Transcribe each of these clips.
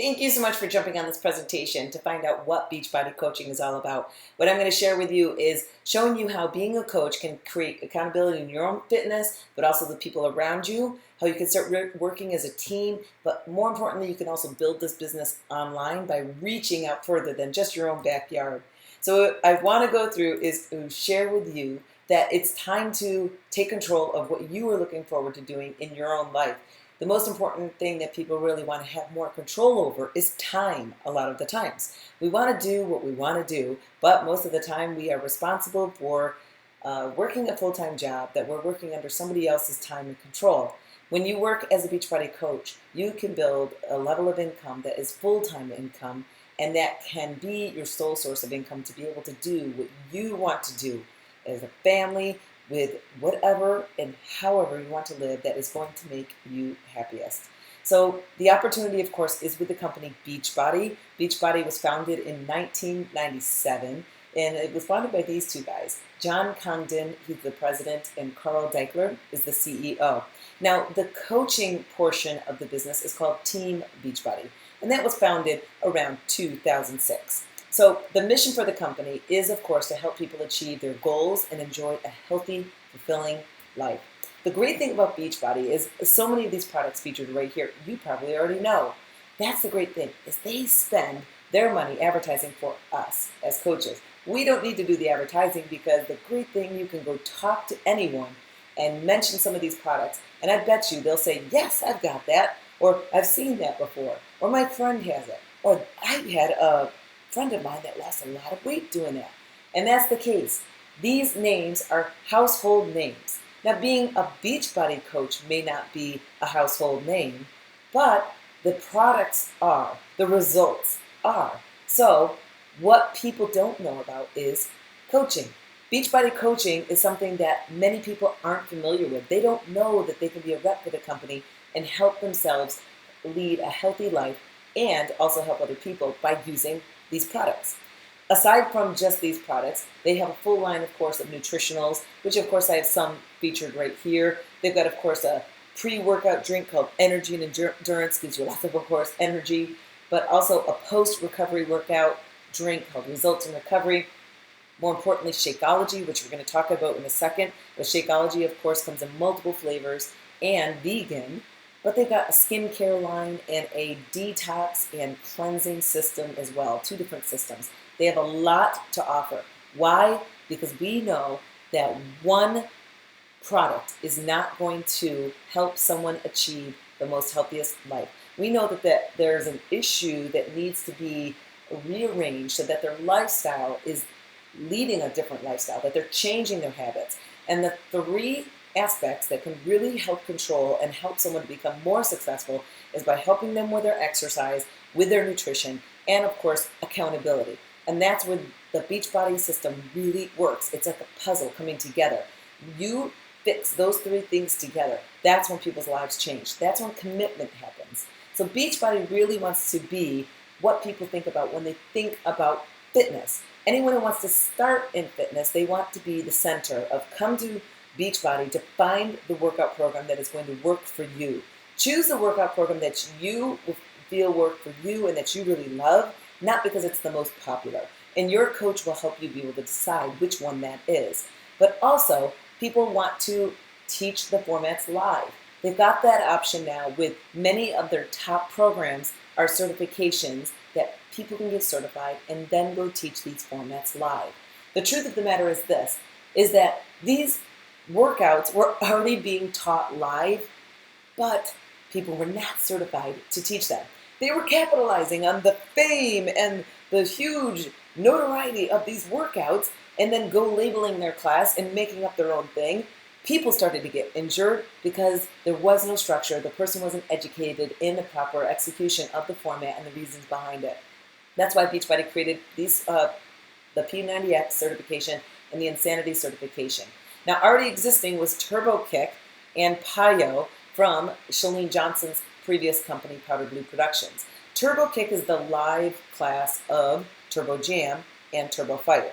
Thank you so much for jumping on this presentation to find out what Beachbody Coaching is all about. What I'm going to share with you is showing you how being a coach can create accountability in your own fitness, but also the people around you, how you can start working as a team, but more importantly, you can also build this business online by reaching out further than just your own backyard. So what I want to go through is to share with you that it's time to take control of what you are looking forward to doing in your own life. The most important thing that people really want to have more control over is time a lot of the times. We want to do what we want to do, but most of the time we are responsible for working a full-time job that we're working under somebody else's time and control. When you work as a Beachbody coach, you can build a level of income that is full-time income, and that can be your sole source of income to be able to do what you want to do as a family, with whatever and however you want to live that is going to make you happiest. So the opportunity, of course, is with the company Beachbody. Beachbody was founded in 1997, and it was founded by these two guys. John Congdon, he's the president, and Carl Deichler is the CEO. Now, the coaching portion of the business is called Team Beachbody, and that was founded around 2006. So the mission for the company is, of course, to help people achieve their goals and enjoy a healthy, fulfilling life. The great thing about Beachbody is so many of these products featured right here, you probably already know. That's the great thing, is they spend their money advertising for us as coaches. We don't need to do the advertising because the great thing, you can go talk to anyone and mention some of these products, and I bet you they'll say, yes, I've got that, or I've seen that before, or my friend has it, or I had a friend of mine that lost a lot of weight doing that. And that's the case. These names are household names. Now, being a Beachbody coach may not be a household name, but the products are, the results are. So what people don't know about is coaching. Beachbody coaching is something that many people aren't familiar with. They don't know that they can be a rep for the company and help themselves lead a healthy life and also help other people by using these products. Aside from just these products, they have a full line, of course, of nutritionals, which of course I have some featured right here. They've got, of course, a pre-workout drink called Energy and Endurance, gives you lots of course, energy, but also a post-recovery workout drink called Results in Recovery. More importantly, Shakeology, which we're going to talk about in a second. The Shakeology, of course, comes in multiple flavors and vegan. But they've got a skincare line and a detox and cleansing system as well, two different systems. They have a lot to offer. Why? Because we know that one product is not going to help someone achieve the most healthiest life. We know that there's an issue that needs to be rearranged so that their lifestyle is leading a different lifestyle, that they're changing their habits. And the three aspects that can really help control and help someone to become more successful is by helping them with their exercise, with their nutrition, and of course, accountability. And that's where the Beachbody system really works. It's like a puzzle coming together. You fix those three things together. That's when people's lives change. That's when commitment happens. So Beachbody really wants to be what people think about when they think about fitness. Anyone who wants to start in fitness, they want to be the center of come to Beachbody to find the workout program that is going to work for you. Choose the workout program that you feel work for you and that you really love, not because it's the most popular. And your coach will help you be able to decide which one that is. But also, people want to teach the formats live. They've got that option now with many of their top programs are certifications that people can get certified and then go teach these formats live. The truth of the matter is this, is that these workouts were already being taught live, but people were not certified to teach them. They were capitalizing on the fame and the huge notoriety of these workouts and then go labeling their class and making up their own thing. People started to get injured because there was no structure. The person wasn't educated in the proper execution of the format and the reasons behind it. That's why Beachbody created these, the P90X certification and the Insanity certification. Now, already existing was Turbo Kick and Pyo from Chalene Johnson's previous company, Powder Blue Productions. Turbo Kick is the live class of Turbo Jam and Turbo Fighter.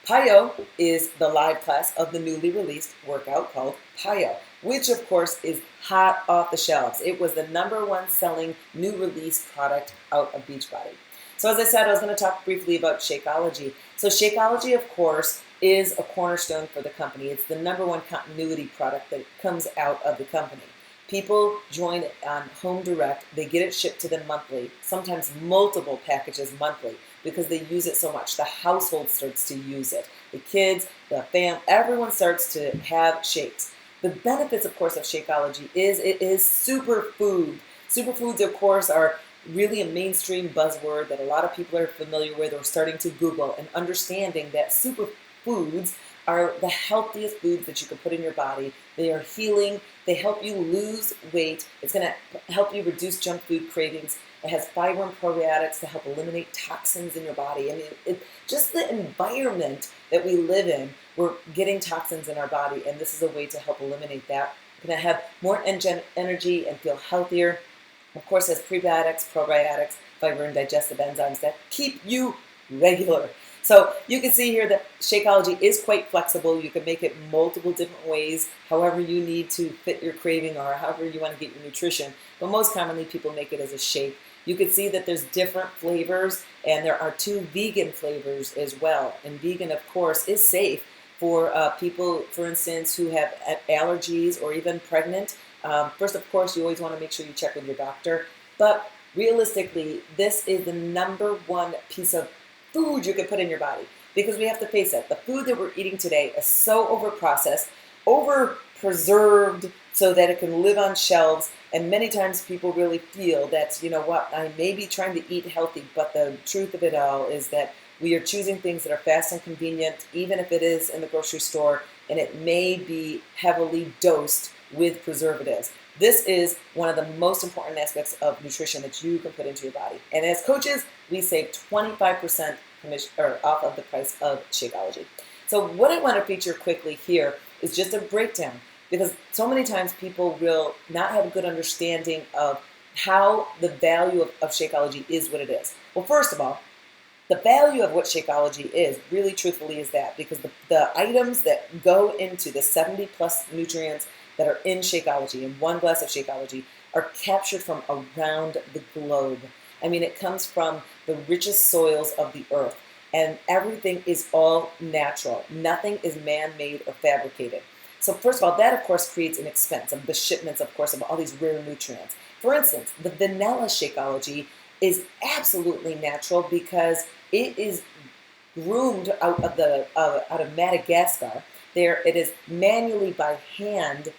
Pyo is the live class of the newly released workout called Pyo. which of course is hot off the shelves. It was the #1 selling new release product out of Beachbody. So as I said, I was going to talk briefly about Shakeology. So Shakeology, of course, is a cornerstone for the company. It's the #1 continuity product that comes out of the company. People join it on Home Direct. They get it shipped to them monthly, sometimes multiple packages monthly, because they use it so much. The household starts to use it. The kids, the fam, everyone starts to have shakes. The benefits, of course, of Shakeology is it is superfood. Superfoods, of course, are really a mainstream buzzword that a lot of people are familiar with or starting to Google, and understanding that superfoods are the healthiest foods that you can put in your body. They are healing. They help you lose weight. It's going to help you reduce junk food cravings. It has fiber and probiotics to help eliminate toxins in your body. I mean, just the environment that we live in, we're getting toxins in our body, and this is a way to help eliminate that. You're going to have more energy and feel healthier. Of course, it has prebiotics, probiotics, fiber, and digestive enzymes that keep you regular. So you can see here that Shakeology is quite flexible. You can make it multiple different ways, however you need to fit your craving or however you want to get your nutrition. But most commonly, people make it as a shake. You can see that there's different flavors, and there are 2 vegan flavors as well. And vegan, of course, is safe for people, for instance, who have allergies or even pregnant. First, of course, you always want to make sure you check with your doctor. But realistically, this is the #1 piece of food you can put in your body, because we have to face it. The food that we're eating today is so over-processed, over-preserved so that it can live on shelves, and many times people really feel that, you know what, I may be trying to eat healthy, but the truth of it all is that we are choosing things that are fast and convenient, even if it is in the grocery store, and it may be heavily dosed with preservatives. This is one of the most important aspects of nutrition that you can put into your body. And as coaches, we save 25% off of the price of Shakeology. So what I want to feature quickly here is just a breakdown, because so many times people will not have a good understanding of how the value of Shakeology is what it is. Well, first of all, the value of what Shakeology is, really truthfully, is that because the items that go into the 70 plus nutrients that are in Shakeology, in 1 glass of Shakeology, are captured from around the globe. I mean, it comes from the richest soils of the earth, and everything is all natural. Nothing is man-made or fabricated. So first of all, that of course creates an expense of the shipments, of course, of all these rare nutrients. For instance, the vanilla Shakeology is absolutely natural because it is groomed out of Madagascar. There, it is manually by hand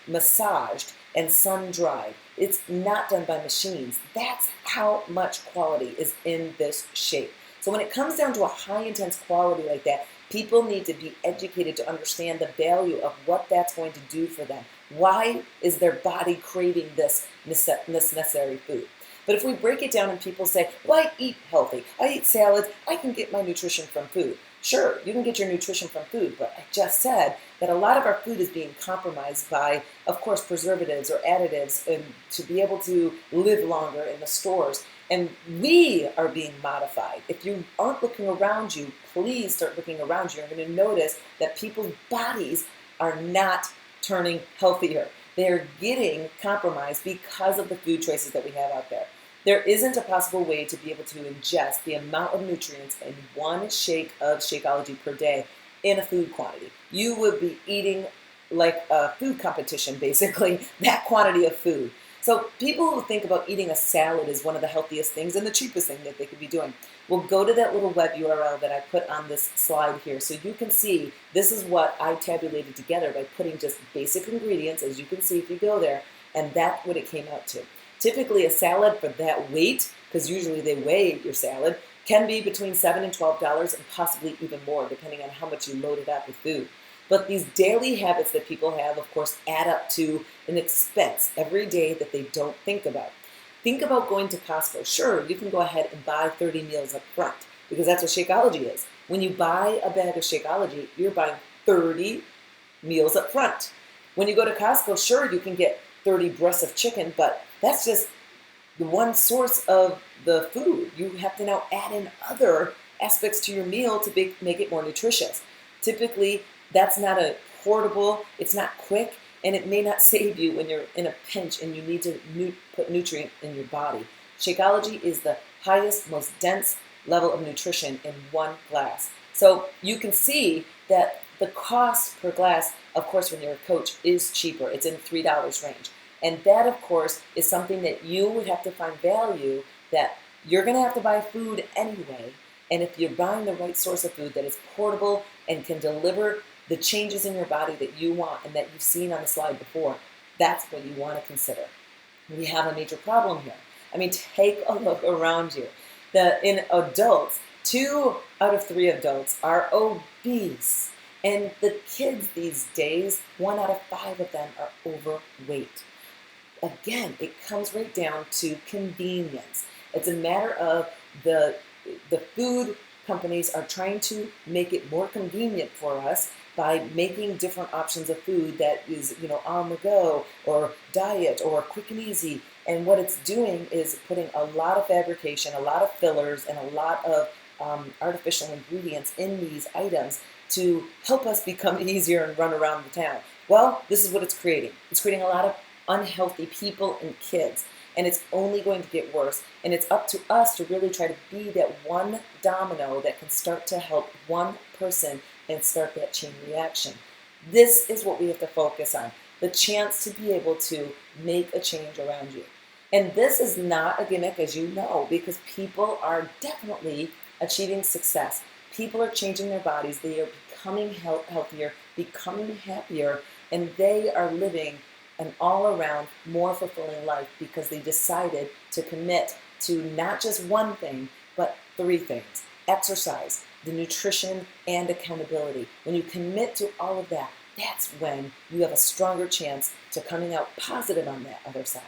massaged and sun-dried. It's not done by machines. That's how much quality is in this shake. So when it comes down to a high-intense quality like that, people need to be educated to understand the value of what that's going to do for them. Why is their body craving this necessary food? But if we break it down and people say, well, I eat healthy, I eat salads, I can get my nutrition from food. Sure, you can get your nutrition from food, but I just said that a lot of our food is being compromised by, of course, preservatives or additives, and to be able to live longer in the stores. And we are being modified. If you aren't looking around you, please start looking around you. You're going to notice that people's bodies are not turning healthier. They're getting compromised because of the food choices that we have out there. There isn't a possible way to be able to ingest the amount of nutrients in 1 shake of Shakeology per day in a food quantity. You would be eating like a food competition, basically, that quantity of food. So people who think about eating a salad is one of the healthiest things and the cheapest thing that they could be doing, will go to that little web URL that I put on this slide here, so you can see this is what I tabulated together by putting just basic ingredients, as you can see if you go there, and that's what it came out to. Typically a salad for that weight, because usually they weigh your salad, can be between $7 and $12 and possibly even more, depending on how much you load it up with food. But these daily habits that people have, of course, add up to an expense every day that they don't think about. Think about going to Costco. Sure, you can go ahead and buy 30 meals up front, because that's what Shakeology is. When you buy a bag of Shakeology, you're buying 30 meals up front. When you go to Costco, sure, you can get 30 breasts of chicken, but that's just the one source of the food. You have to now add in other aspects to your meal to make it more nutritious. Typically, that's not a portable, it's not quick, and it may not save you when you're in a pinch and you need to put nutrient in your body. Shakeology is the highest, most dense level of nutrition in one glass. So you can see that the cost per glass, of course, when you're a coach, is cheaper. It's in $3 range. And that, of course, is something that you would have to find value, that you're going to have to buy food anyway. And if you're buying the right source of food that is portable and can deliver the changes in your body that you want and that you've seen on the slide before, that's what you want to consider. We have a major problem here. I mean, take a look around you. In adults, 2 out of 3 adults are obese. And the kids these days, 1 out of 5 of them are overweight. Again, it comes right down to convenience. It's a matter of the food companies are trying to make it more convenient for us by making different options of food that is, on the go or diet or quick and easy. And what it's doing is putting a lot of fabrication, a lot of fillers, and a lot of artificial ingredients in these items to help us become easier and run around the town. Well, this is what it's creating. It's creating a lot of unhealthy people and kids, and it's only going to get worse. And it's up to us to really try to be that one domino that can start to help one person and start that chain reaction. This is what we have to focus on, the chance to be able to make a change around you. And this is not a gimmick, as you know, because people are definitely achieving success. People are changing their bodies. They are becoming healthier, becoming happier, and they are living an all-around, more fulfilling life because they decided to commit to not just one thing, but 3 things. Exercise, the nutrition, and accountability. When you commit to all of that, that's when you have a stronger chance to coming out positive on that other side.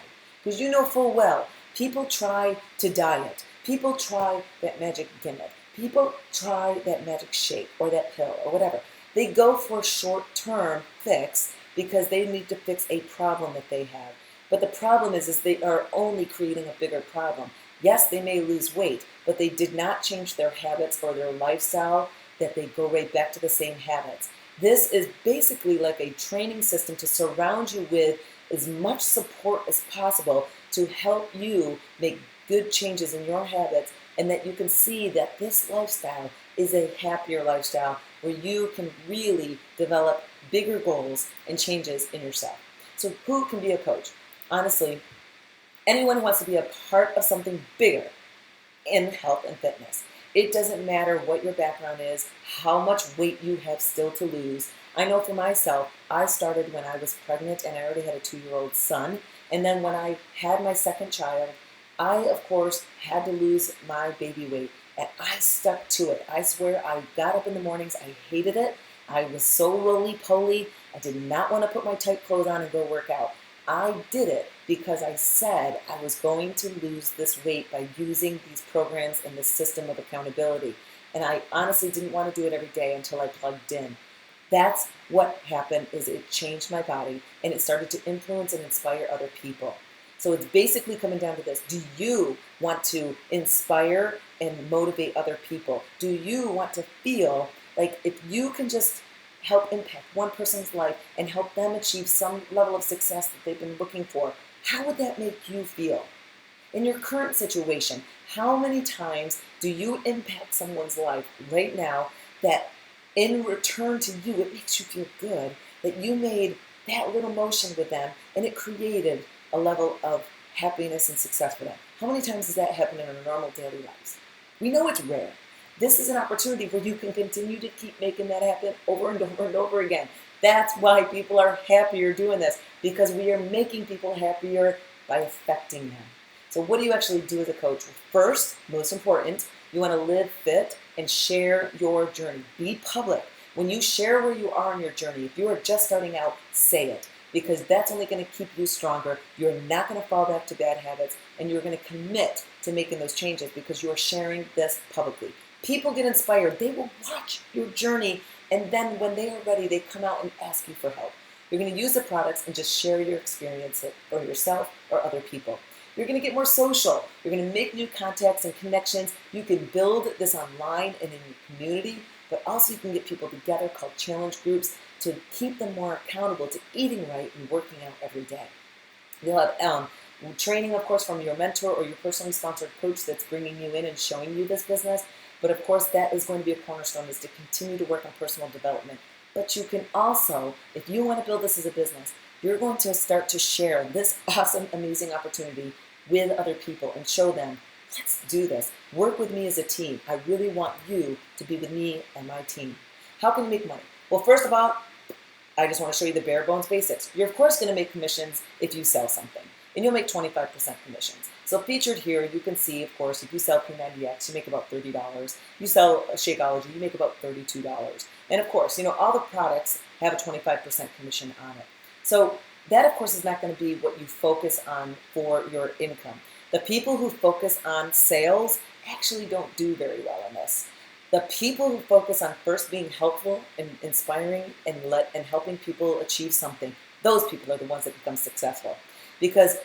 Because you know full well, people try to diet. People try that magic gimmick. People try that magic shake or that pill or whatever. They go for a short-term fix because they need to fix a problem that they have. But the problem is they are only creating a bigger problem. Yes, they may lose weight, but they did not change their habits or their lifestyle, that they go right back to the same habits. This is basically like a training system to surround you with as much support as possible to help you make good changes in your habits, and that you can see that this lifestyle is a happier lifestyle where you can really develop bigger goals and changes in yourself. So who can be a coach? Honestly, anyone who wants to be a part of something bigger in health and fitness. It doesn't matter what your background is, how much weight you have still to lose. I know for myself, I started when I was pregnant and I already had a 2-year-old son. And then when I had my second child, I, of course, had to lose my baby weight. And I stuck to it. I swear, I got up in the mornings. I hated it. I was so roly-poly. I did not want to put my tight clothes on and go work out. I did it because I said I was going to lose this weight by using these programs and this system of accountability. And I honestly didn't want to do it every day until I plugged in. That's what happened, is it changed my body and it started to influence and inspire other people. So it's basically coming down to this. Do you want to inspire and motivate other people? Do you want to feel like if you can just help impact one person's life and help them achieve some level of success that they've been looking for, how would that make you feel? In your current situation, how many times do you impact someone's life right now that in return to you, it makes you feel good that you made that little motion with them and it created a level of happiness and success for them? How many times does that happen in our normal daily lives? We know it's rare. This is an opportunity where you can continue to keep making that happen over and over and over again. That's why people are happier doing this, because we are making people happier by affecting them. So what do you actually do as a coach? First, most important, you want to live fit and share your journey. Be public. When you share where you are in your journey, if you are just starting out, say it, because that's only going to keep you stronger. You're not going to fall back to bad habits, and you're going to commit to making those changes because you are sharing this publicly. People get inspired. They will watch your journey, and then when they are ready, they come out and ask you for help. You're going to use the products and just share your experience for yourself or other people. You're going to get more social. You're going to make new contacts and connections. You can build this online and in your community, but also you can get people together called challenge groups to keep them more accountable to eating right and working out every day. You'll have training, of course, from your mentor or your personally sponsored coach that's bringing you in and showing you this business. But of course, that is going to be a cornerstone, is to continue to work on personal development. But you can also, if you want to build this as a business, you're going to start to share this awesome, amazing opportunity with other people and show them, let's do this. Work with me as a team. I really want you to be with me and my team. How can you make money? Well, first of all, I just want to show you the bare bones basics. You're, of course, going to make commissions if you sell something, and you'll make 25% commissions. So featured here, you can see, of course, if you sell P90X, you make about $30. You sell Shakeology, you make about $32. And of course, all the products have a 25% commission on it. So that, of course, is not going to be what you focus on for your income. The people who focus on sales actually don't do very well in this. The people who focus on first being helpful and inspiring and helping people achieve something, those people are the ones that become successful. Because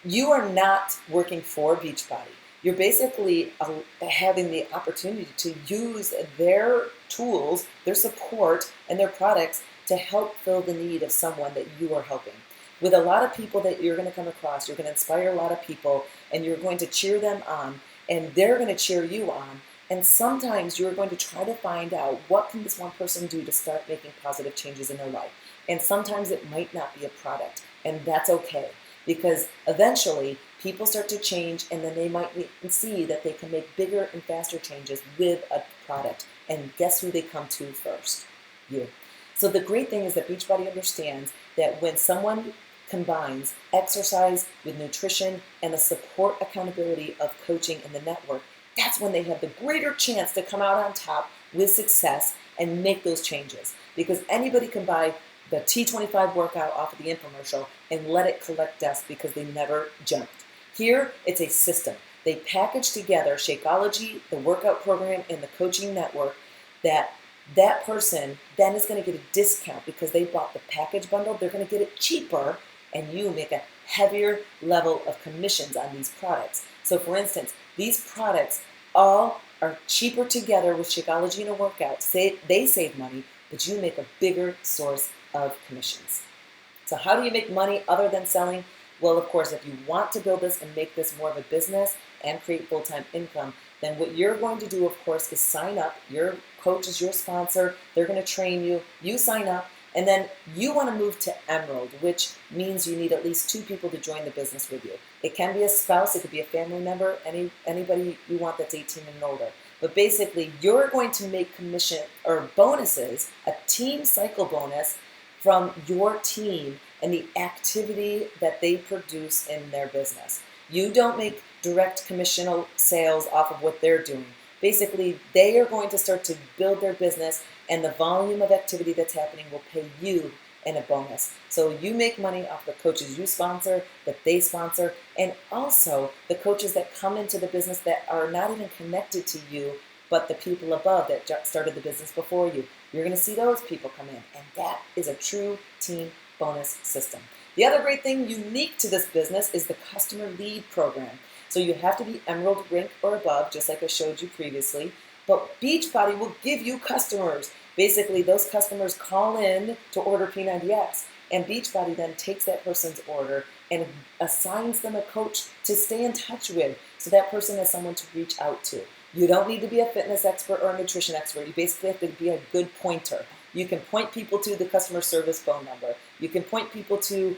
you are not working for Beachbody. You're basically having the opportunity to use their tools, their support, and their products to help fill the need of someone that you are helping. With a lot of people that you're going to come across, you're going to inspire a lot of people, and you're going to cheer them on, and they're going to cheer you on. And sometimes you're going to try to find out, what can this one person do to start making positive changes in their life? And sometimes it might not be a product, and that's okay. Because eventually people start to change, and then they might see that they can make bigger and faster changes with a product. And guess who they come to first? You. So the great thing is that Beachbody understands that when someone combines exercise with nutrition and the support accountability of coaching in the network, that's when they have the greater chance to come out on top with success and make those changes. Because anybody can buy the T25 workout off of the infomercial and let it collect dust because they never jumped. Here, it's a system. They package together Shakeology, the workout program, and the coaching network, that person then is going to get a discount because they bought the package bundle. They're going to get it cheaper, and you make a heavier level of commissions on these products. So for instance, these products all are cheaper together with Shakeology and a workout. They save money, but you make a bigger source of commissions. So how do you make money other than selling? Well, of course, if you want to build this and make this more of a business and create full-time income, then what you're going to do, of course, is sign up. Your coach is your sponsor. They're going to train you. You sign up, and then you want to move to Emerald, which means you need at least 2 people to join the business with you. It can be a spouse. It could be a family member, anybody you want that's 18 and older. But basically, you're going to make commission or bonuses, a team cycle bonus from your team and the activity that they produce in their business. You don't make direct commissional sales off of what they're doing. Basically, they are going to start to build their business, and the volume of activity that's happening will pay you in a bonus. So you make money off the coaches you sponsor, that they sponsor, and also the coaches that come into the business that are not even connected to you, but the people above that started the business before you. You're going to see those people come in, and that is a true team bonus system. The other great thing unique to this business is the customer lead program. So you have to be Emerald rank or above, just like I showed you previously, but Beachbody will give you customers. Basically, those customers call in to order P90X, and Beachbody then takes that person's order and assigns them a coach to stay in touch with, so that person has someone to reach out to. You don't need to be a fitness expert or a nutrition expert. You basically have to be a good pointer. You can point people to the customer service phone number. You can point people to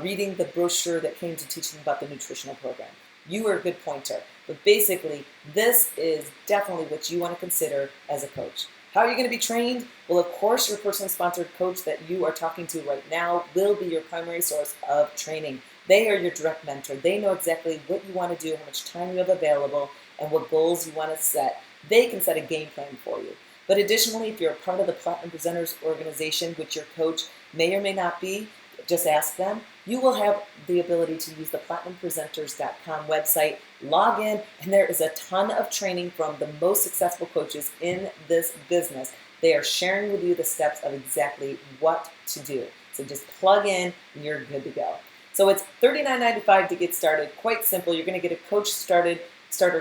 reading the brochure that came to teach them about the nutritional program. You are a good pointer. But basically, this is definitely what you want to consider as a coach. How are you going to be trained? Well, of course, your personally sponsored coach that you are talking to right now will be your primary source of training. They are your direct mentor. They know exactly what you want to do, how much time you have available, and what goals you want to set. They can set a game plan for you. But additionally, if you're a part of the Platinum Presenters organization, which your coach may or may not be, just ask them. You will have the ability to use the platinumpresenters.com website, log in, and there is a ton of training from the most successful coaches in this business. They are sharing with you the steps of exactly what to do. So just plug in and you're good to go. So it's $39.95 to get started. Quite simple. You're going to get a coach starter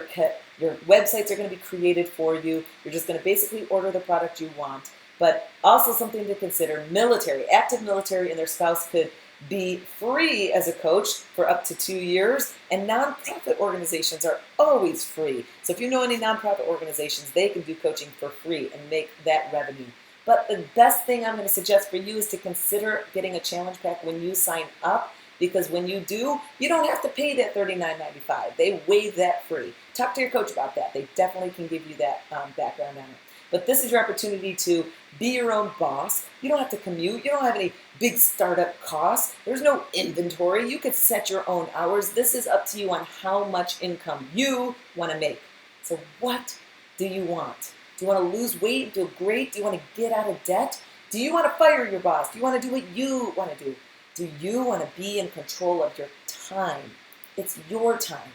kit. Your websites are going to be created for you. You're just going to basically order the product you want. But also something to consider, military, active military and their spouse could be free as a coach for up to 2 years, and nonprofit organizations are always free. So if you know any nonprofit organizations, they can do coaching for free and make that revenue. But the best thing I'm going to suggest for you is to consider getting a challenge pack when you sign up, because when you do, you don't have to pay that $39.95. They waive that free. Talk to your coach about that. They definitely can give you that background on it. But this is your opportunity to be your own boss. You don't have to commute. You don't have any big startup costs. There's no inventory. You could set your own hours. This is up to you on how much income you want to make. So what do you want? Do you want to lose weight, feel great? Do you want to get out of debt? Do you want to fire your boss? Do you want to do what you want to do? Do you want to be in control of your time? It's your time.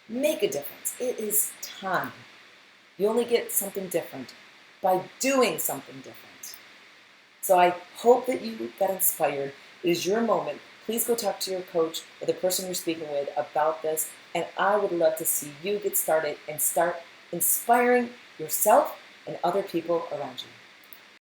Make a difference. It is time. You only get something different by doing something different. So I hope that you got inspired. It is your moment. Please go talk to your coach or the person you're speaking with about this. And I would love to see you get started and start inspiring yourself and other people around you.